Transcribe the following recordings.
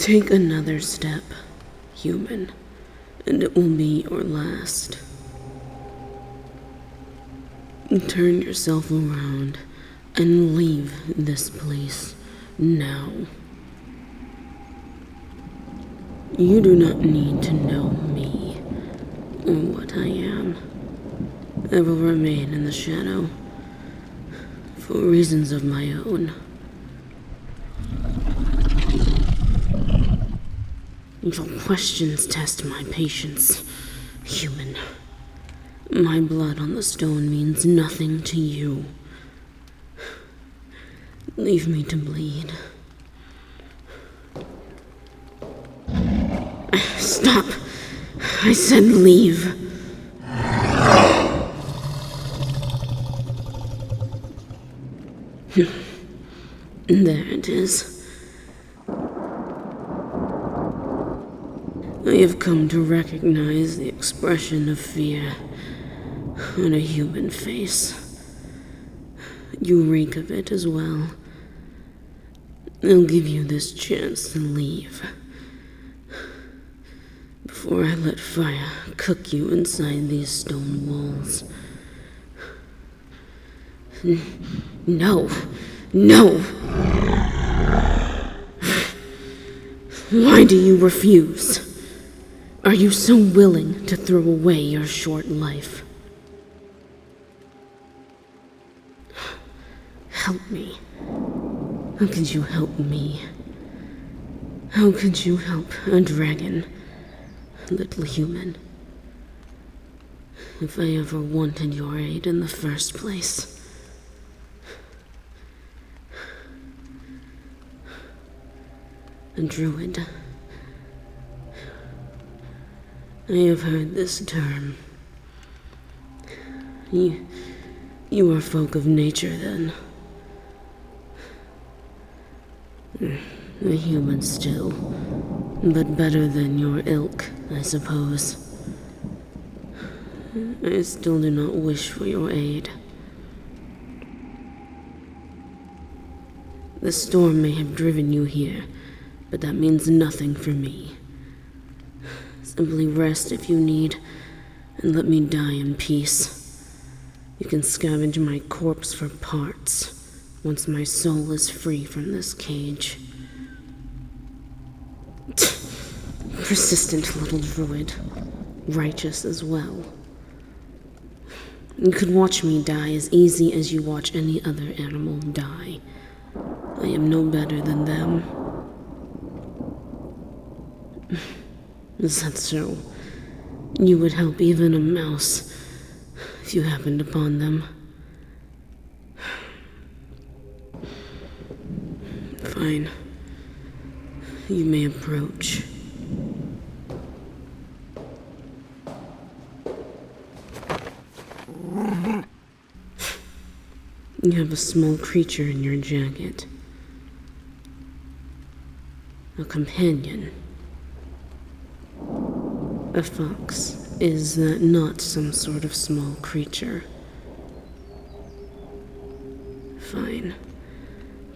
Take another step, human, and it will be your last. Turn yourself around and leave this place now. You do not need to know me or what I am. I will remain in the shadow for reasons of my own. Your questions test my patience, human. My blood on the stone means nothing to you. Leave me to bleed. Stop! I said leave. There it is. I have come to recognize the expression of fear on a human face. You reek of it as well. I'll give you this chance to leave before I let fire cook you inside these stone walls. No! No! Why do you refuse? Are you so willing to throw away your short life? Help me. How could you help me? How could you help a dragon, little human? If I ever wanted your aid in the first place. A druid. I have heard this term. You are folk of nature, then. A human still, but better than your ilk, I suppose. I still do not wish for your aid. The storm may have driven you here, but that means nothing for me. Simply rest if you need, and let me die in peace. You can scavenge my corpse for parts, once my soul is free from this cage. Persistent little druid, righteous as well. You could watch me die as easy as you watch any other animal die. I am no better than them. Is that so? You would help even a mouse if you happened upon them. Fine. You may approach. You have a small creature in your jacket. A companion. A fox. Is that not some sort of small creature? Fine.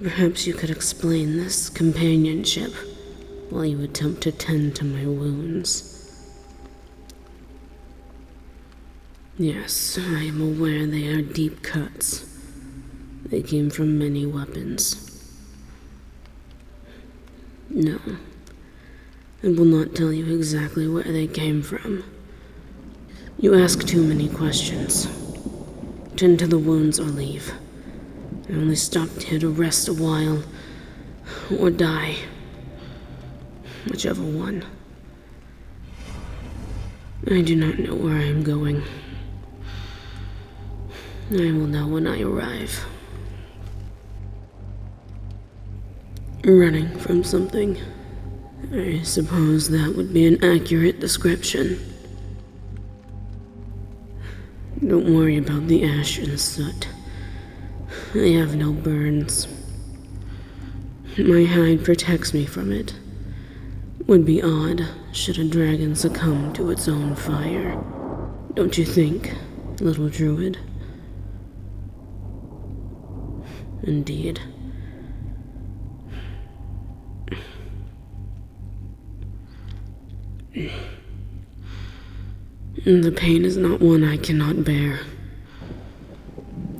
Perhaps you could explain this companionship while you attempt to tend to my wounds. Yes, I am aware they are deep cuts. They came from many weapons. No. I will not tell you exactly where they came from. You ask too many questions. Tend to the wounds or leave. I only stopped here to rest a while, or die. Whichever one. I do not know where I am going. I will know when I arrive. Running from something. I suppose that would be an accurate description. Don't worry about the ash and soot. I have no burns. My hide protects me from it. Would be odd should a dragon succumb to its own fire. Don't you think, little druid? Indeed. The pain is not one I cannot bear.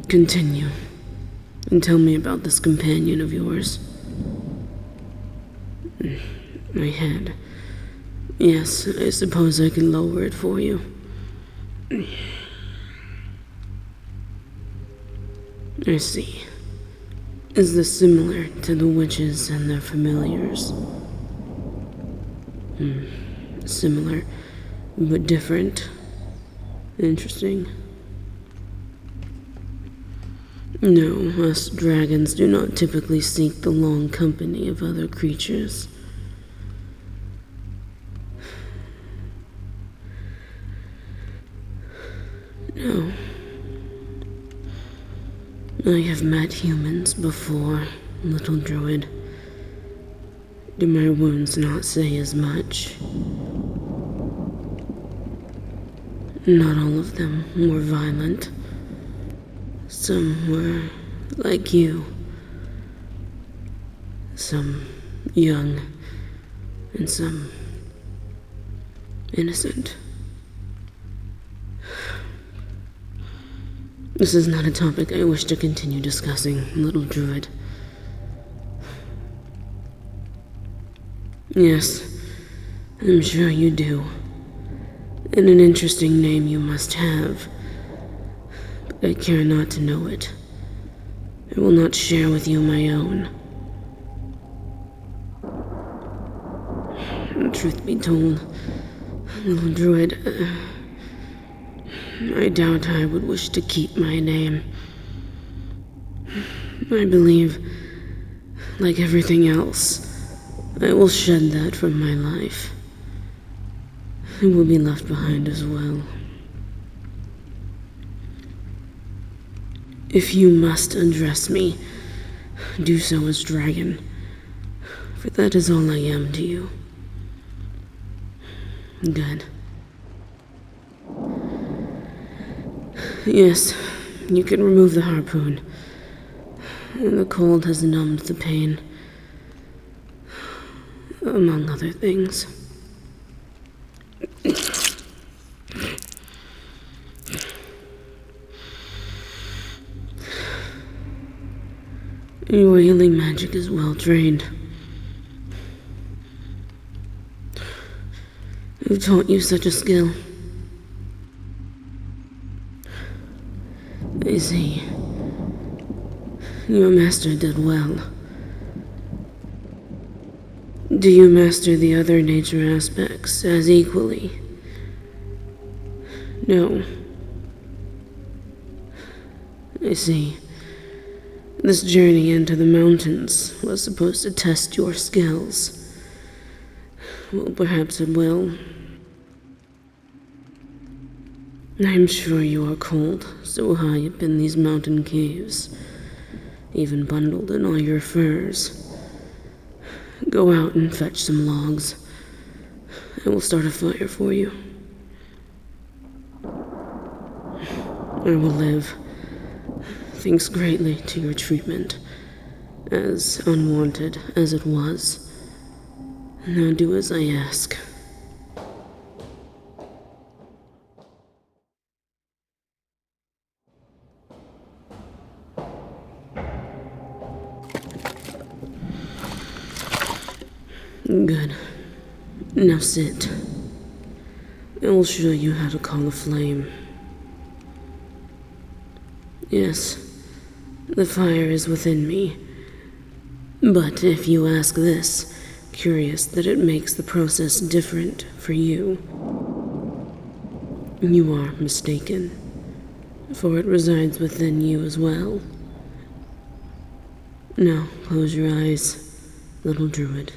Continue, and tell me about this companion of yours. My head. Yes, I suppose I can lower it for you. I see. Is this similar to the witches and their familiars? Similar, but different. Interesting. No, us dragons do not typically seek the long company of other creatures. No. I have met humans before, little Druid. Do my wounds not say as much? Not all of them were violent. Some were like you. Some young, and some innocent. This is not a topic I wish to continue discussing, little Druid. Yes, I'm sure you do. And an interesting name you must have. But I care not to know it. I will not share with you my own. Truth be told, little Druid, I doubt I would wish to keep my name. I believe, like everything else, I will shed that from my life. It will be left behind as well. If you must address me, do so as dragon, for that is all I am to you. Good. Yes, you can remove the harpoon. The cold has numbed the pain, among other things. Your healing magic is well trained. Who taught you such a skill? I see. Your master did well. Do you master the other nature aspects as equally? No. I see. This journey into the mountains was supposed to test your skills. Well, perhaps it will. I'm sure you are cold, so high up in these mountain caves, even bundled in all your furs. Go out and fetch some logs. I will start a fire for you. I will live. Thanks greatly to your treatment, as unwanted as it was. Now do as I ask. Good. Now sit. I will show you how to call a flame. Yes, the fire is within me. But if you ask this, curious that it makes the process different for you, you are mistaken, for it resides within you as well. Now, close your eyes, little Druid.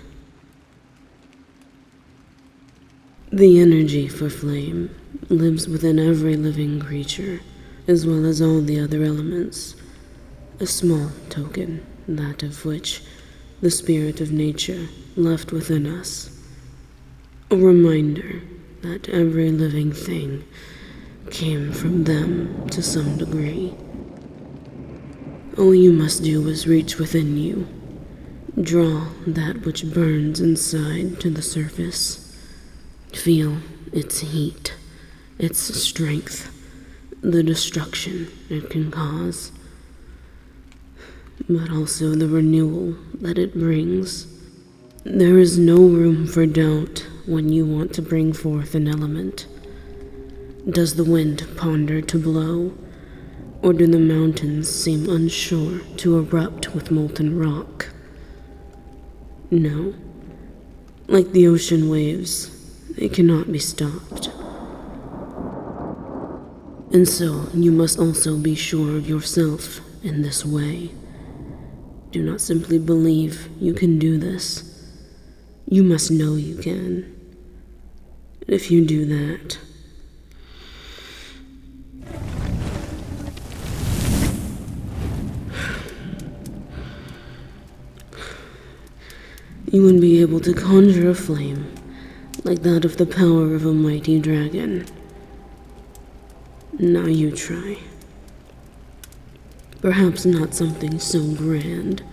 The energy for flame lives within every living creature, as well as all the other elements. A small token, that of which the spirit of nature left within us. A reminder that every living thing came from them to some degree. All you must do is reach within you, draw that which burns inside to the surface, Feel its heat, its strength, the destruction it can cause, but also the renewal that it brings. There is no room for doubt when you want to bring forth an element. Does the wind ponder to blow, or do the mountains seem unsure to erupt with molten rock? No. Like the ocean waves, they cannot be stopped. And so, you must also be sure of yourself in this way. Do not simply believe you can do this. You must know you can. If you do that, you would be able to conjure a flame like that of the power of a mighty dragon. Now you try. Perhaps not something so grand,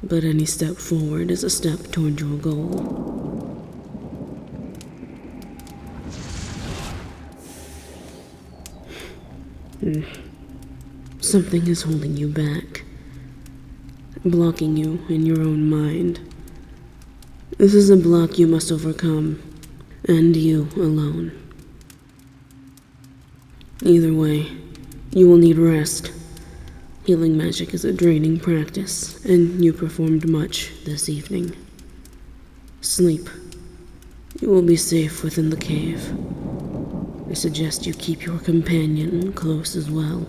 but any step forward is a step toward your goal. Something is holding you back, blocking you in your own mind. This is a block you must overcome, and you alone. Either way, you will need rest. Healing magic is a draining practice, and you performed much this evening. Sleep. You will be safe within the cave. I suggest you keep your companion close as well.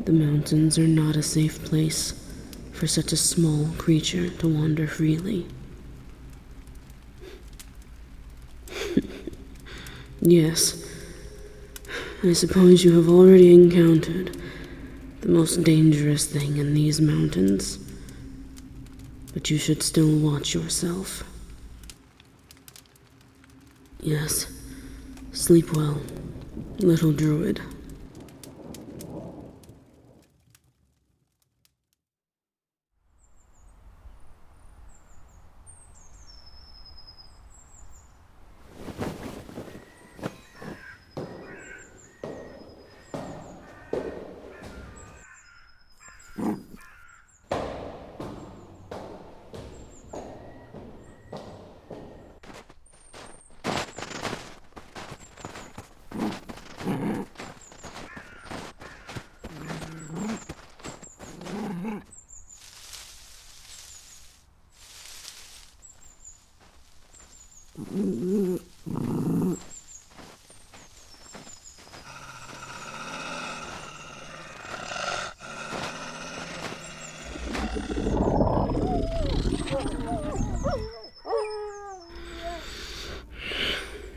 The mountains are not a safe place for such a small creature to wander freely. Yes, I suppose you have already encountered the most dangerous thing in these mountains, but you should still watch yourself. Yes, sleep well, little Druid.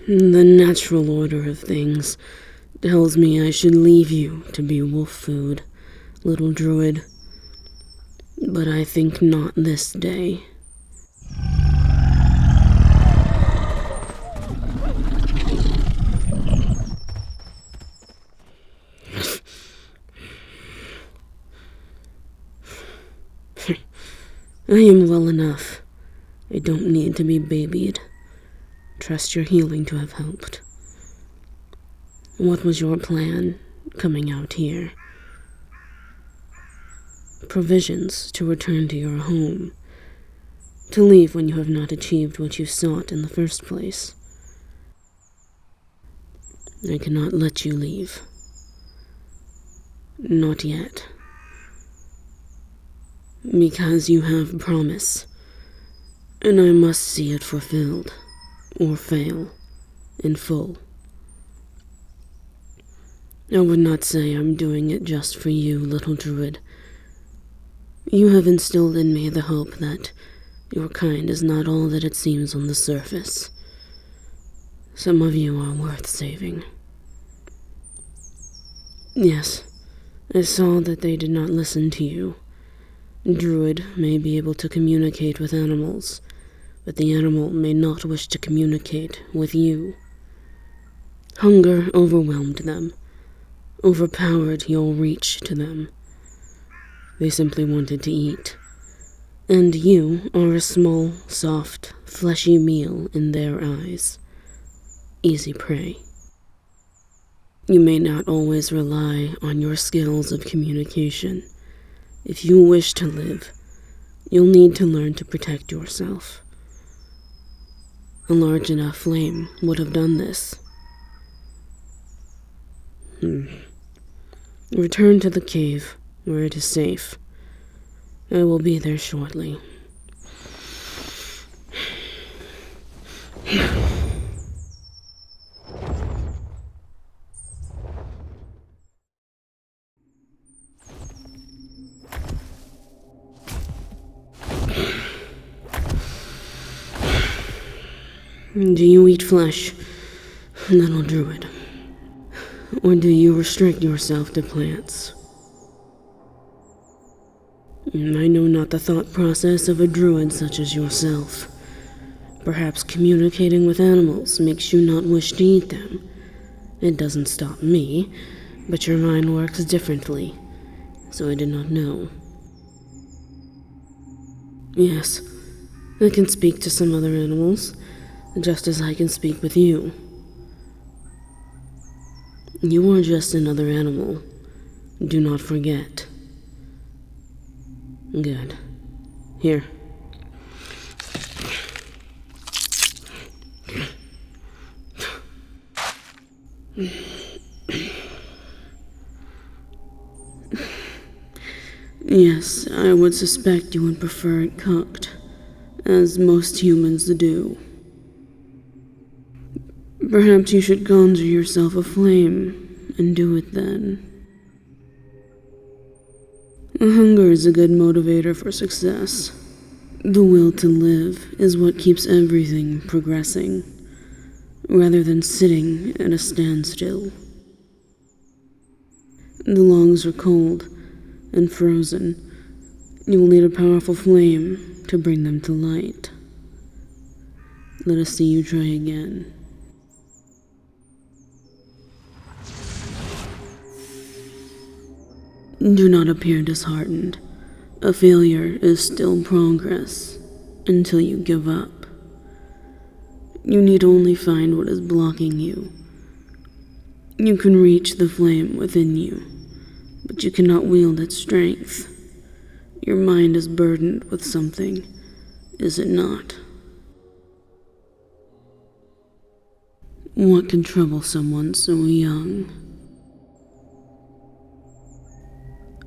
The natural order of things tells me I should leave you to be wolf food, little Druid. But I think not this day. I am well enough. I don't need to be babied. Trust your healing to have helped. What was your plan coming out here? Provisions to return to your home. To leave when you have not achieved what you sought in the first place. I cannot let you leave. Not yet. Because you have promise, and I must see it fulfilled, or fail, in full. I would not say I'm doing it just for you, little Druid. You have instilled in me the hope that your kind is not all that it seems on the surface. Some of you are worth saving. Yes, I saw that they did not listen to you. Druid may be able to communicate with animals, but the animal may not wish to communicate with you. Hunger overwhelmed them, overpowered your reach to them. They simply wanted to eat, And you are a small, soft, fleshy meal in their eyes. Easy prey. You may not always rely on your skills of communication. If you wish to live, you'll need to learn to protect yourself. A large enough flame would have done this. Return to the cave, where it is safe. I will be there shortly. Do you eat flesh, little druid? Or do you restrict yourself to plants? I know not the thought process of a druid such as yourself. Perhaps communicating with animals makes you not wish to eat them. It doesn't stop me, but your mind works differently, so I did not know. Yes, I can speak to some other animals, just as I can speak with you. You are just another animal. Do not forget. Good. Here. Yes, I would suspect you would prefer it cooked, as most humans do. Perhaps you should conjure yourself a flame and do it then. Hunger is a good motivator for success. The will to live is what keeps everything progressing, rather than sitting at a standstill. The logs are cold and frozen. You will need a powerful flame to bring them to light. Let us see you try again. Do not appear disheartened. A failure is still progress until you give up. You need only find what is blocking you. You can reach the flame within you, but you cannot wield its strength. Your mind is burdened with something, is it not? What can trouble someone so young?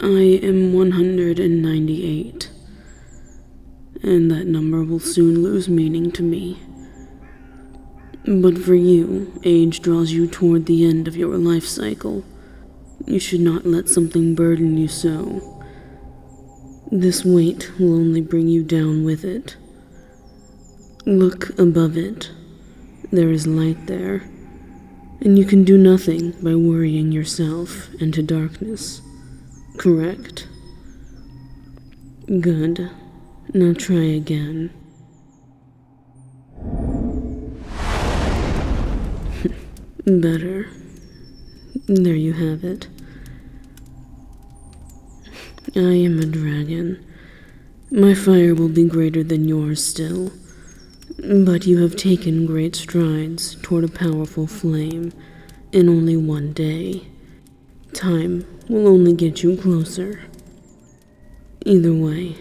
I am 198, and that number will soon lose meaning to me. But for you, age draws you toward the end of your life cycle. You should not let something burden you so. This weight will only bring you down with it. Look above it. There is light there, and you can do nothing by worrying yourself into darkness. Correct. Good. Now try again. Better. There you have it. I am a dragon. My fire will be greater than yours still. But you have taken great strides toward a powerful flame in only one day. Time will only get you closer. Either way,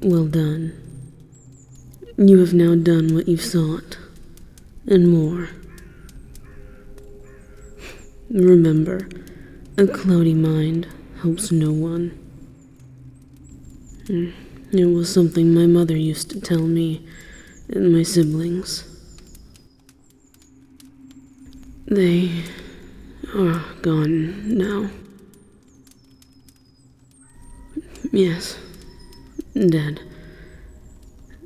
well done. You have now done what you sought, and more. Remember, a cloudy mind helps no one. It was something my mother used to tell me and my siblings. They are gone now. Yes, dead.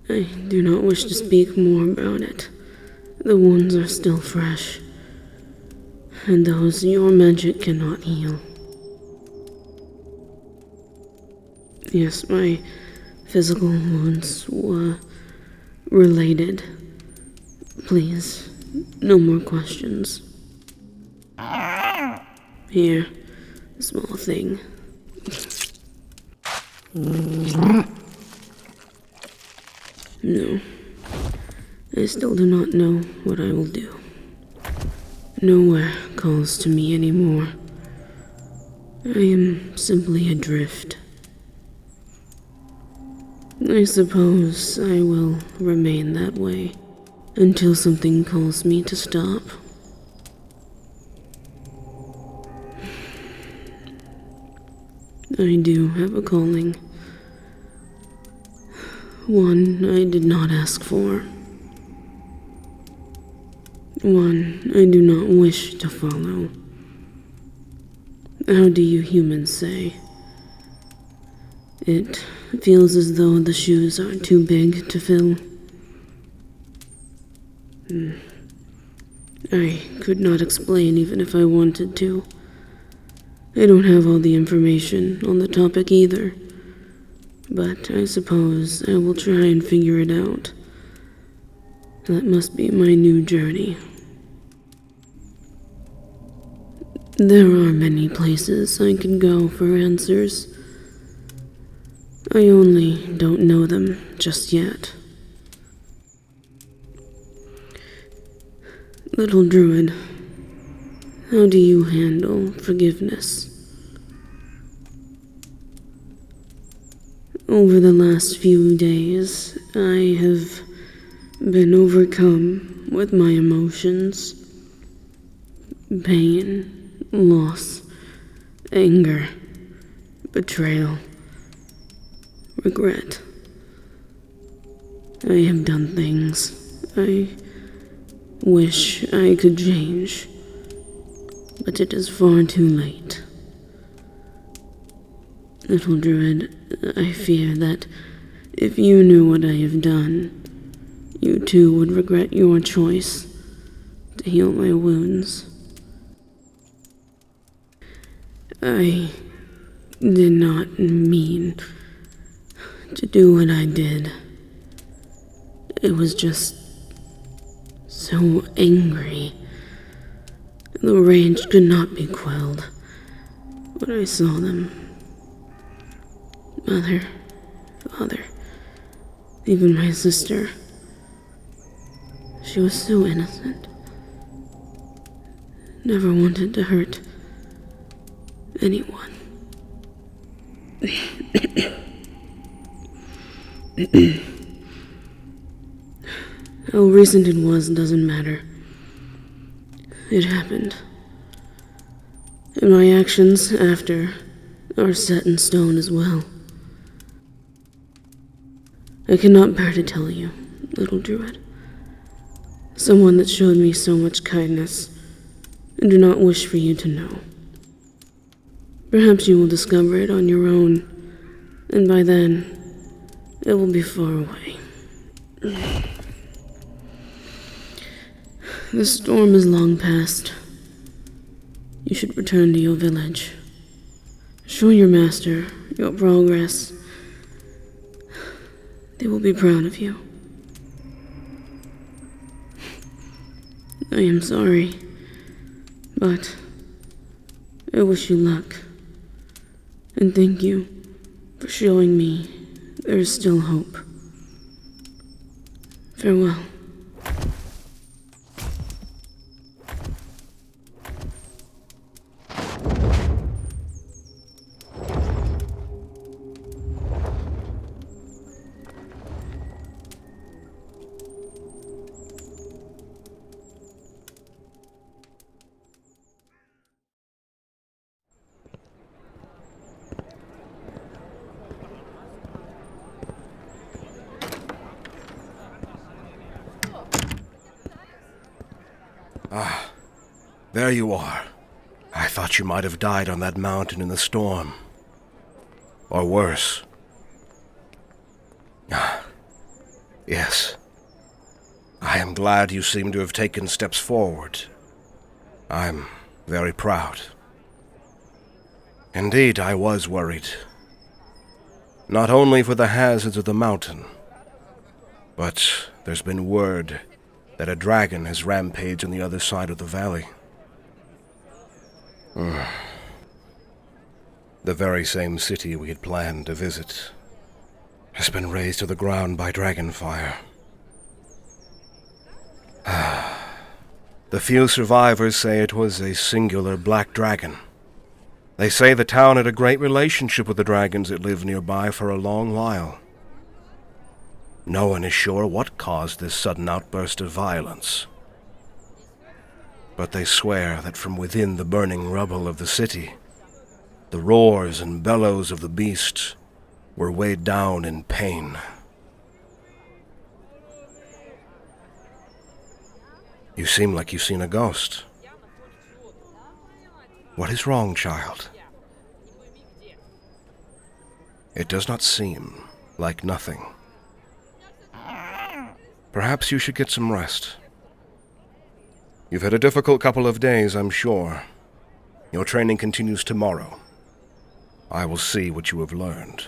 I do not wish to speak more about it. The wounds are still fresh, and those your magic cannot heal. Yes, my physical wounds were related. Please, no more questions. Here, small thing. No, I still do not know what I will do. Nowhere calls to me anymore. I am simply adrift. I suppose I will remain that way until something calls me to stop. I do have a calling. One I did not ask for. One I do not wish to follow. How do you humans say? It feels as though the shoes are too big to fill. I could not explain even if I wanted to. I don't have all the information on the topic either, but I suppose I will try and figure it out. That must be my new journey. There are many places I can go for answers. I only don't know them just yet. Little Druid, how do you handle forgiveness? Over the last few days, I have been overcome with my emotions. Pain, loss, anger, betrayal, regret. I have done things I wish I could change, but it is far too late. Little Druid, I fear that if you knew what I have done, you too would regret your choice to heal my wounds. I did not mean to do what I did. It was just so angry. The rage could not be quelled when I saw them. Mother, father, even my sister. She was so innocent. Never wanted to hurt anyone. How recent it was doesn't matter. It happened. And my actions after are set in stone as well. I cannot bear to tell you, little Druid. Someone that showed me so much kindness, and do not wish for you to know. Perhaps you will discover it on your own, and by then, it will be far away. The storm is long past. You should return to your village. Show your master your progress. They will be proud of you. I am sorry, but I wish you luck. And thank you for showing me there is still hope. Farewell. Ah, there you are. I thought you might have died on that mountain in the storm. Or worse. Ah, yes. I am glad you seem to have taken steps forward. I'm very proud. Indeed, I was worried. Not only for the hazards of the mountain, but there's been word that a dragon has rampaged on the other side of the valley. The very same city we had planned to visit. has been razed to the ground by dragonfire. The few survivors say it was a singular black dragon. They say the town had a great relationship with the dragons that lived nearby for a long while. No one is sure what caused this sudden outburst of violence. But they swear that from within the burning rubble of the city, the roars and bellows of the beast were weighed down in pain. You seem like you've seen a ghost. What is wrong, child? It does not seem like nothing. Perhaps you should get some rest. You've had a difficult couple of days, I'm sure. Your training continues tomorrow. I will see what you have learned.